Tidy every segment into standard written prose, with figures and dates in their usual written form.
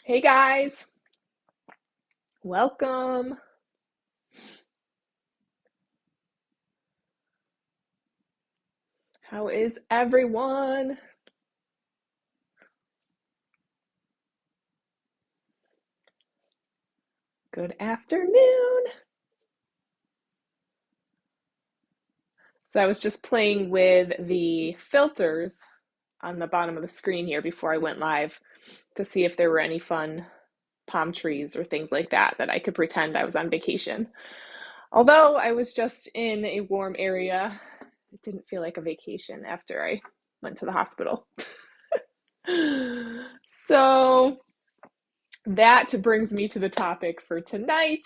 Hey guys, welcome. How is everyone? Good afternoon. So I was just playing with the filters on the bottom of the screen here before I went live to see if there were any fun palm trees or things like that that I could pretend I was on vacation. Although I was just in a warm area, it didn't feel like a vacation after I went to the hospital. So that brings me to the topic for tonight,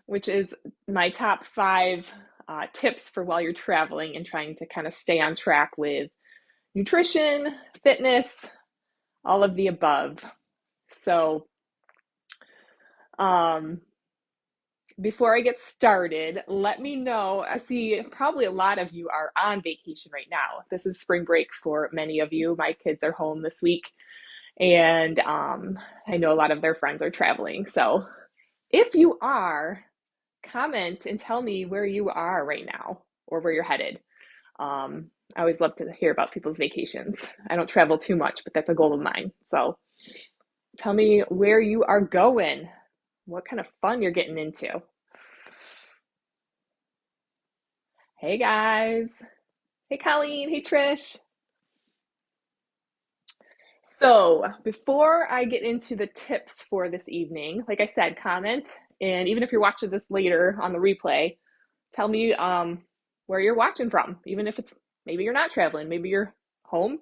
which is my top five tips for while you're traveling and trying to kind of stay on track with nutrition, fitness, all of the above. So, um, before I get started, let me know. I see probably a lot of you are on vacation right now. This is spring break for many of you. My kids are home this week, and I know a lot of their friends are traveling. So, if you are, comment and tell me where you are right now or where you're headed. I always love to hear about people's vacations. I don't travel too much, but that's a goal of mine. So tell me where you are going, what kind of fun you're getting into. Hey guys. Hey Colleen. Hey Trish. So before I get into the tips for this evening, like I said, comment. And even if you're watching this later on the replay, tell me where you're watching from, even if it's maybe you're not traveling, maybe you're home.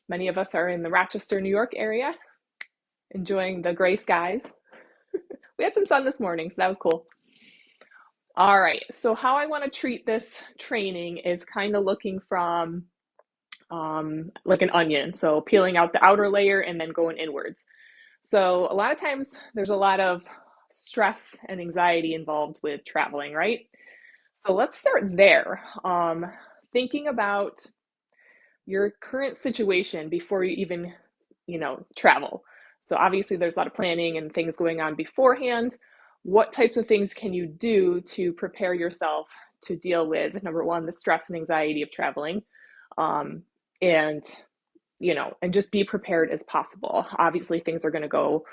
Many of us are in the Rochester, New York area, enjoying the gray skies. We had some sun this morning, so that was cool. All right, so how I want to treat this training is kind of looking from like an onion, so peeling out the outer layer and then going inwards. So a lot of times there's a lot of stress and anxiety involved with traveling, right? So let's start there. Thinking about your current situation before you even, travel. So obviously there's a lot of planning and things going on beforehand. What types of things can you do to prepare yourself to deal with, number one, the stress and anxiety of traveling, um, and and just be prepared as possible. Obviously, things are going to go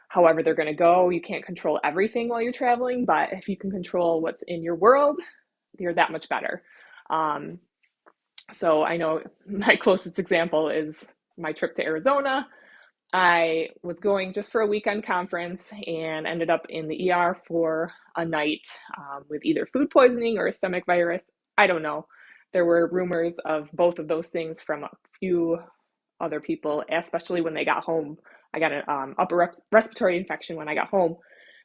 however they're going to go. You can't control everything while you're traveling, but if you can control what's in your world, you're that much better. Um, so I know my closest example is my trip to Arizona. I was going just for a weekend conference and ended up in the ER for a night with either food poisoning or a stomach virus. I don't know. There were rumors of both of those things from a few other people, especially when they got home. I got an upper respiratory infection when I got home.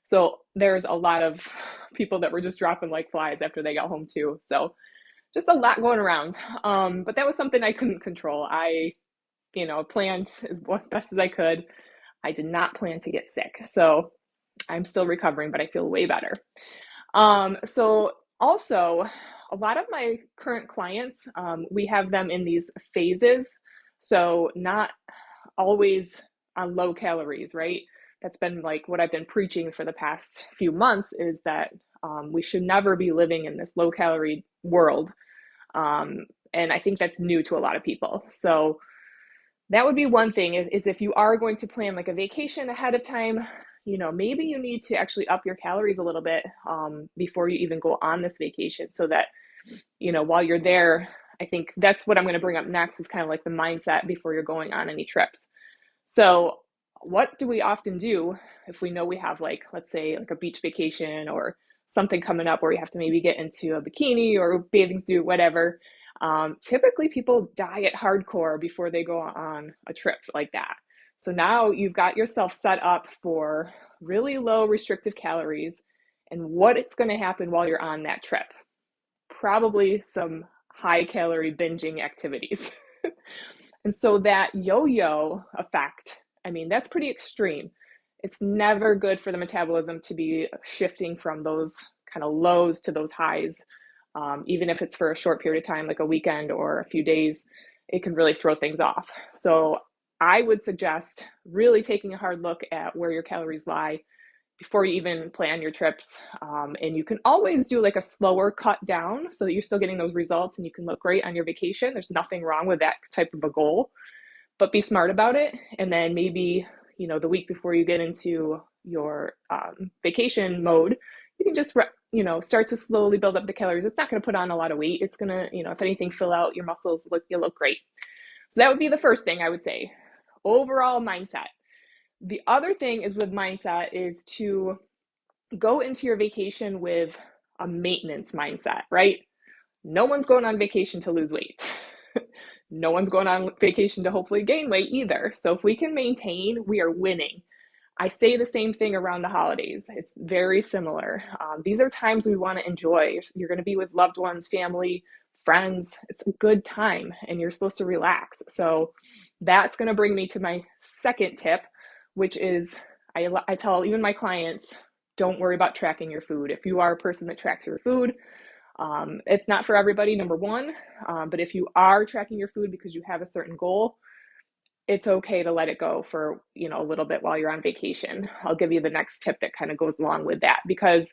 So there's a lot of people that were just dropping like flies after they got home too. So just a lot going around. But that was something I couldn't control. I, planned as best as I could. I did not plan to get sick. So I'm still recovering, but I feel way better. So also, a lot of my current clients, we have them in these phases. So not always on low calories, right? That's been like what I've been preaching for the past few months is that we should never be living in this low calorie world. And I think that's new to a lot of people. So that would be one thing is if you are going to plan like a vacation ahead of time, maybe you need to actually up your calories a little bit before you even go on this vacation so that, while you're there, I think that's what I'm going to bring up next is kind of like the mindset before you're going on any trips. So, what do we often do if we know we have like, let's say, like a beach vacation or something coming up where we have to maybe get into a bikini or a bathing suit, whatever? Typically, people diet hardcore before they go on a trip like that. So now you've got yourself set up for really low restrictive calories. And what it's going to happen while you're on that trip? Probably some high calorie binging activities. And so that yo-yo effect, I mean, that's pretty extreme. It's never good for the metabolism to be shifting from those kind of lows to those highs. Even if it's for a short period of time, like a weekend or a few days, it can really throw things off. So I would suggest really taking a hard look at where your calories lie before you even plan your trips. And you can always do like a slower cut down so that you're still getting those results and you can look great on your vacation. There's nothing wrong with that type of a goal, but be smart about it. And then maybe, the week before you get into your vacation mode, you can just, start to slowly build up the calories. It's not going to put on a lot of weight. It's going to, if anything, fill out your muscles, you look great. So that would be the first thing I would say. Overall mindset. The other thing is with mindset is to go into your vacation with a maintenance mindset, right? No one's going on vacation to lose weight. No one's going on vacation to hopefully gain weight either. So if we can maintain, we are winning. I say the same thing around the holidays. It's very similar. These are times we want to enjoy. You're going to be with loved ones, family, friends. It's a good time and you're supposed to relax. So that's going to bring me to my second tip, which is I tell even my clients, don't worry about tracking your food. If you are a person that tracks your food, it's not for everybody, number one. But if you are tracking your food because you have a certain goal, it's okay to let it go for, a little bit while you're on vacation. I'll give you the next tip that kind of goes along with that because,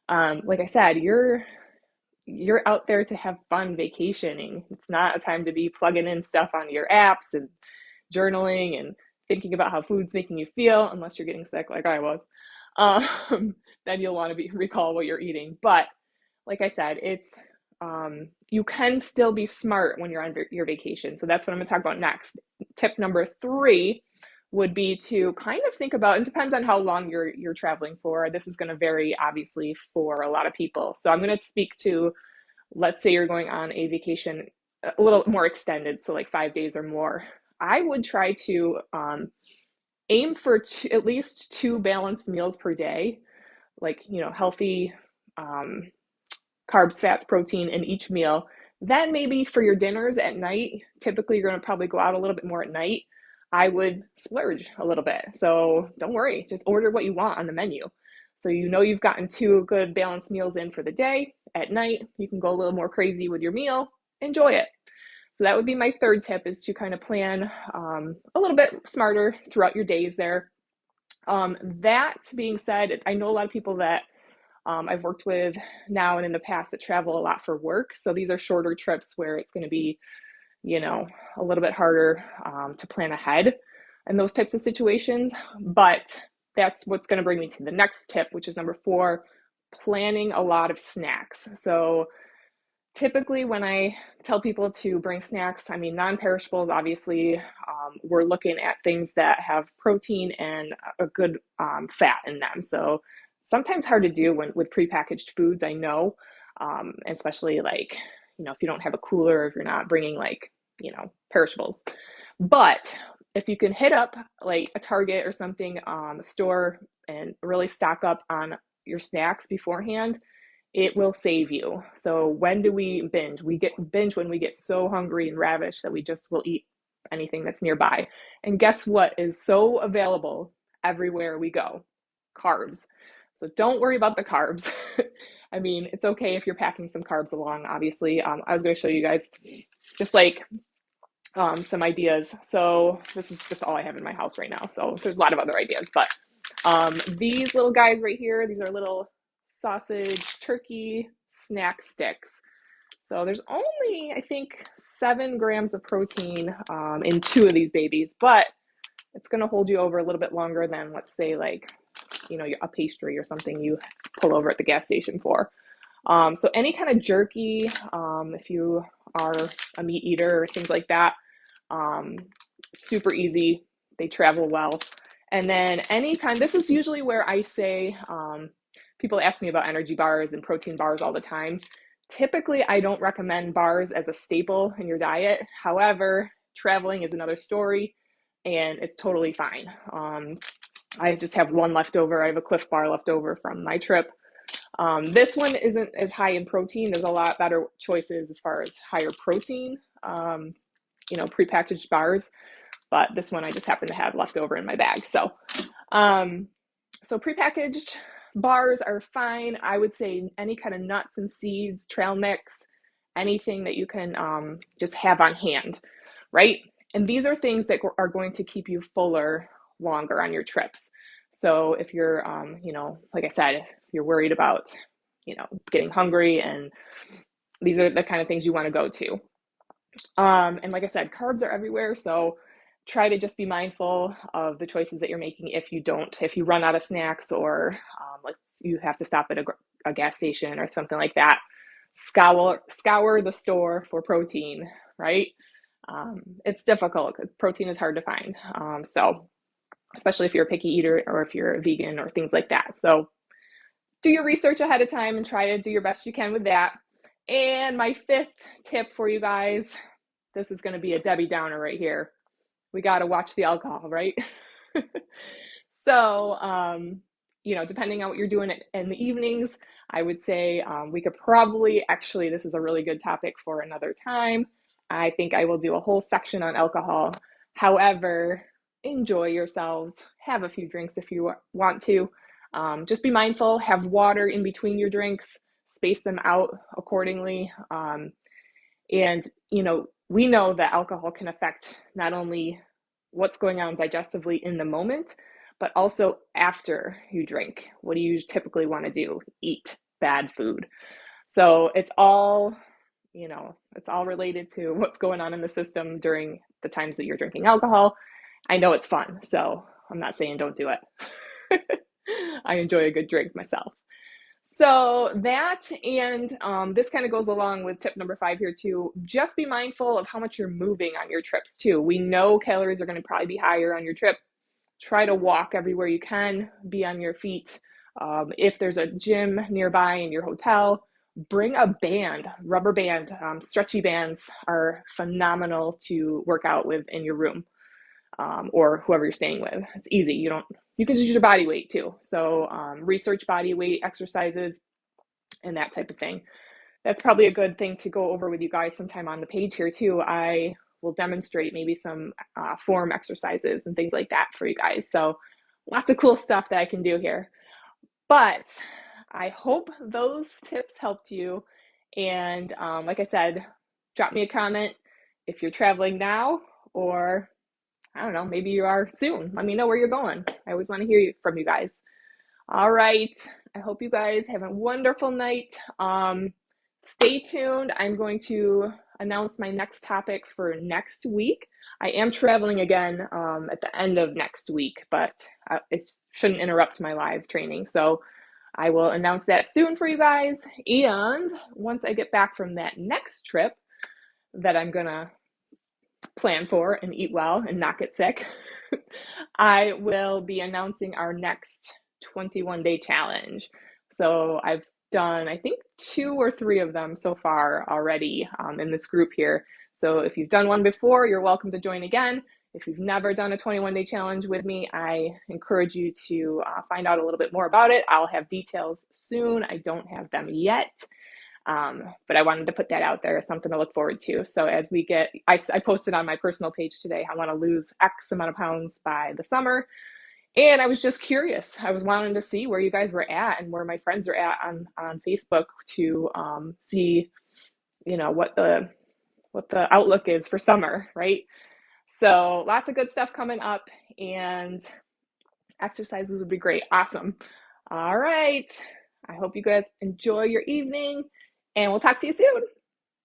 like I said, you're out there to have fun vacationing. It's not a time to be plugging in stuff on your apps and journaling and thinking about how food's making you feel, unless you're getting sick like I was. Then you'll want to recall what you're eating. But like I said, it's you can still be smart when you're on your vacation. So that's what I'm going to talk about next. Tip number 3 would be to kind of think about, it depends on how long you're traveling for. This is going to vary obviously for a lot of people. So I'm going to speak to, let's say you're going on a vacation a little more extended, so like 5 days or more. I would try to aim for at least 2 balanced meals per day, like, healthy carbs, fats, protein in each meal. Then maybe for your dinners at night, typically you're going to probably go out a little bit more at night. I would splurge a little bit. So don't worry, just order what you want on the menu. So you've gotten 2 good balanced meals in for the day. At night, you can go a little more crazy with your meal. Enjoy it. So that would be my third tip, is to kind of plan a little bit smarter throughout your days there. That being said, I know a lot of people that I've worked with now and in the past that travel a lot for work. So these are shorter trips where it's going to be, a little bit harder to plan ahead in those types of situations. But that's what's going to bring me to the next tip, which is number 4, planning a lot of snacks. So typically when I tell people to bring snacks, I mean, non-perishables, obviously, we're looking at things that have protein and a good fat in them. So sometimes hard to do with prepackaged foods, I know, especially like, if you don't have a cooler, if you're not bringing like, perishables. But if you can hit up like a Target or something, a store, and really stock up on your snacks beforehand, it will save you. So when do we binge? We binge when we get so hungry and ravished that we just will eat anything that's nearby. And guess what is so available everywhere we go? Carbs. So don't worry about the carbs. I mean, it's okay if you're packing some carbs along, obviously. I was going to show you guys just like some ideas. So this is just all I have in my house right now. So there's a lot of other ideas, but these little guys right here, these are little sausage turkey snack sticks. So there's only, I think, 7 grams of protein in 2 of these babies, but it's going to hold you over a little bit longer than, let's say, like, a pastry or something you pull over at the gas station for. So any kind of jerky, if you are a meat eater or things like that, super easy. They travel well. And then this is usually where I say, people ask me about energy bars and protein bars all the time. Typically, I don't recommend bars as a staple in your diet. However, traveling is another story, and it's totally fine. I just have one left over. I have a Cliff Bar left over from my trip. This one isn't as high in protein. There's a lot better choices as far as higher protein, prepackaged bars. But this one I just happen to have left over in my bag. So prepackaged bars are fine. I would say any kind of nuts and seeds, trail mix, anything that you can just have on hand, right? And these are things that are going to keep you fuller longer on your trips. So if you're, like I said, if you're worried about, getting hungry, and these are the kind of things you want to go to. And like I said, carbs are everywhere. So try to just be mindful of the choices that you're making if you run out of snacks, or like you have to stop at a gas station or something like that. Scour the store for protein, right? It's difficult because protein is hard to find. So especially if you're a picky eater or if you're a vegan or things like that. So do your research ahead of time and try to do your best you can with that. And my fifth tip for you guys, this is going to be a Debbie Downer right here. We got to watch the alcohol, right? So, depending on what you're doing in the evenings, I would say we could probably, actually, this is a really good topic for another time. I think I will do a whole section on alcohol. However, enjoy yourselves. Have a few drinks if you want to. Just be mindful, have water in between your drinks, space them out accordingly. And, we know that alcohol can affect not only what's going on digestively in the moment, but also after you drink. What do you typically want to do? Eat bad food. So it's all related to what's going on in the system during the times that you're drinking alcohol. I know it's fun, so I'm not saying don't do it. I enjoy a good drink myself. So that, and this kind of goes along with tip number 5 here too. Just be mindful of how much you're moving on your trips too. We know calories are going to probably be higher on your trip. Try to walk everywhere you can, be on your feet. If there's a gym nearby in your hotel, bring a band, rubber band. Stretchy bands are phenomenal to work out with in your room, or whoever you're staying with. It's easy. You can just use your body weight too. So research body weight exercises and that type of thing. That's probably a good thing to go over with you guys sometime on the page here too. I will demonstrate maybe some form exercises and things like that for you guys. So lots of cool stuff that I can do here. But I hope those tips helped you. And like I said, drop me a comment if you're traveling now, or I don't know, maybe you are soon. Let me know where you're going. I always want to hear from you guys. All right. I hope you guys have a wonderful night. Stay tuned. I'm going to announce my next topic for next week. I am traveling again at the end of next week, but it shouldn't interrupt my live training. So I will announce that soon for you guys. And once I get back from that next trip that I'm going to plan for and eat well and not get sick, I will be announcing our next 21-day challenge. So I've done, I think, 2 or 3 of them so far already in this group here. So if you've done one before, you're welcome to join again. If you've never done a 21-day challenge with me, I encourage you to find out a little bit more about it. I'll have details soon. I don't have them yet. But I wanted to put that out there as something to look forward to. So as we get, I posted on my personal page today, I want to lose X amount of pounds by the summer. And I was just curious. I was wanting to see where you guys were at and where my friends are at on Facebook to see, what the outlook is for summer, right? So lots of good stuff coming up, and exercises would be great. Awesome. All right. I hope you guys enjoy your evening, and we'll talk to you soon.